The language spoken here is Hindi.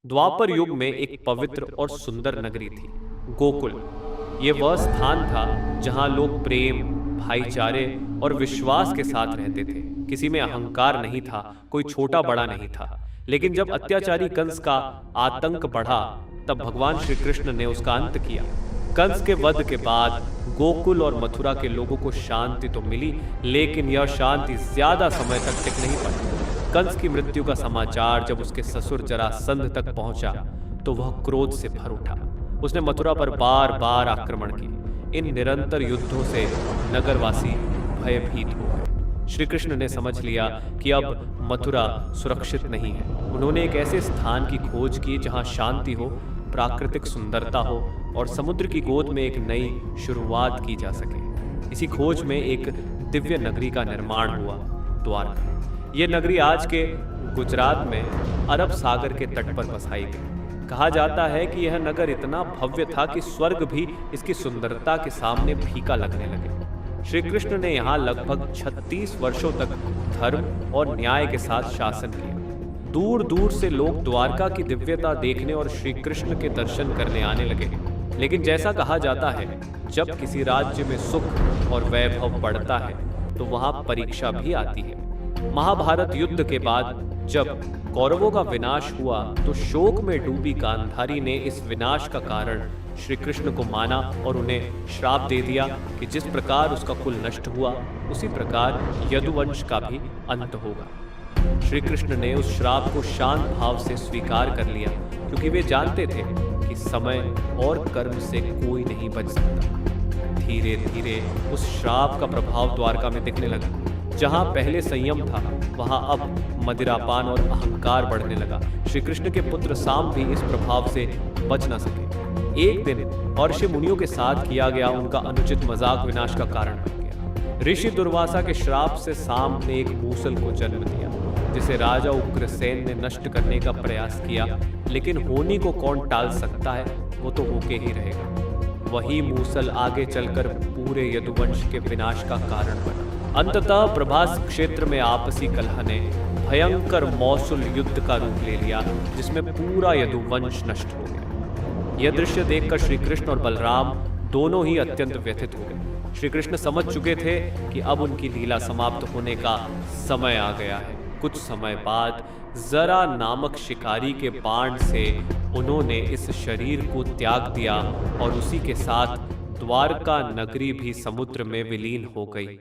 द्वापर युग में एक पवित्र और सुंदर नगरी थी, गोकुल। ये वह स्थान था जहां लोग प्रेम, भाईचारे और विश्वास के साथ रहते थे। किसी में अहंकार नहीं था, कोई छोटा बड़ा नहीं था। लेकिन जब अत्याचारी कंस का आतंक बढ़ा, तब भगवान श्री कृष्ण ने उसका अंत किया। कंस के वध के बाद गोकुल और मथुरा के लोगों को शांति तो मिली, लेकिन यह शांति ज्यादा समय तक टिक नहीं पाई। कंस की मृत्यु का समाचार जब उसके ससुर जरासंध तक पहुंचा, तो वह क्रोध से भर उठा। उसने मथुरा पर बार बार आक्रमण किए। इन निरंतर युद्धों से नगरवासी भयभीत हो गए। श्री कृष्ण ने समझ लिया कि अब मथुरा सुरक्षित नहीं है। उन्होंने एक ऐसे स्थान की खोज की जहां शांति हो, प्राकृतिक सुंदरता हो और समुद्र की गोद में एक नई शुरुआत की जा सके। इसी खोज में एक दिव्य नगरी का निर्माण हुआ, द्वारका। यह नगरी आज के गुजरात में अरब सागर के तट पर बसाई गई। कहा जाता है कि यह नगर इतना भव्य था कि स्वर्ग भी इसकी सुंदरता के सामने फीका लगने लगे। श्री कृष्ण ने यहाँ लगभग 36 वर्षों तक धर्म और न्याय के साथ शासन किया। दूर दूर से लोग द्वारका की दिव्यता देखने और श्री कृष्ण के दर्शन करने आने लगे। लेकिन जैसा कहा जाता है, जब किसी राज्य में सुख और वैभव बढ़ता है तो वहां परीक्षा भी आती है। महाभारत युद्ध के बाद जब कौरवों का विनाश हुआ, तो शोक में डूबी गांधारी ने इस विनाश का कारण श्री कृष्ण को माना और उन्हें श्राप दे दिया कि जिस प्रकार उसका कुल नष्ट हुआ, उसी प्रकार यदुवंश का भी अंत होगा। श्री कृष्ण ने उस श्राप को शांत भाव से स्वीकार कर लिया, क्योंकि वे जानते थे कि समय और कर्म से कोई नहीं बच सकता। धीरे धीरे उस श्राप का प्रभाव द्वारका में दिखने लगा। जहां पहले संयम था, वहां अब मदिरापान और अहंकार बढ़ने लगा। श्री कृष्ण के पुत्र साम भी इस प्रभाव से बच न सके। एक दिन ऋषि मुनियों के साथ किया गया उनका अनुचित मजाक विनाश का कारण बन गया। ऋषि दुर्वासा के श्राप से साम ने एक मूसल को जन्म दिया, जिसे राजा उग्रसेन ने नष्ट करने का प्रयास किया। लेकिन होनी को कौन टाल सकता है, वो तो होके ही रहेगा। वही मूसल आगे चलकर पूरे यदुवंश के विनाश का कारण बना। अंततः प्रभास क्षेत्र में आपसी कलह ने भयंकर मौसूल युद्ध का रूप ले लिया, जिसमें पूरा यदुवंश नष्ट हो गया। यह दृश्य देखकर श्री कृष्ण और बलराम दोनों ही अत्यंत व्यथित हो गए। श्री कृष्ण समझ चुके थे कि अब उनकी लीला समाप्त होने का समय आ गया है। कुछ समय बाद जरा नामक शिकारी के बाण से उन्होंने इस शरीर को त्याग दिया और उसी के साथ द्वारका नगरी भी समुद्र में विलीन हो गई।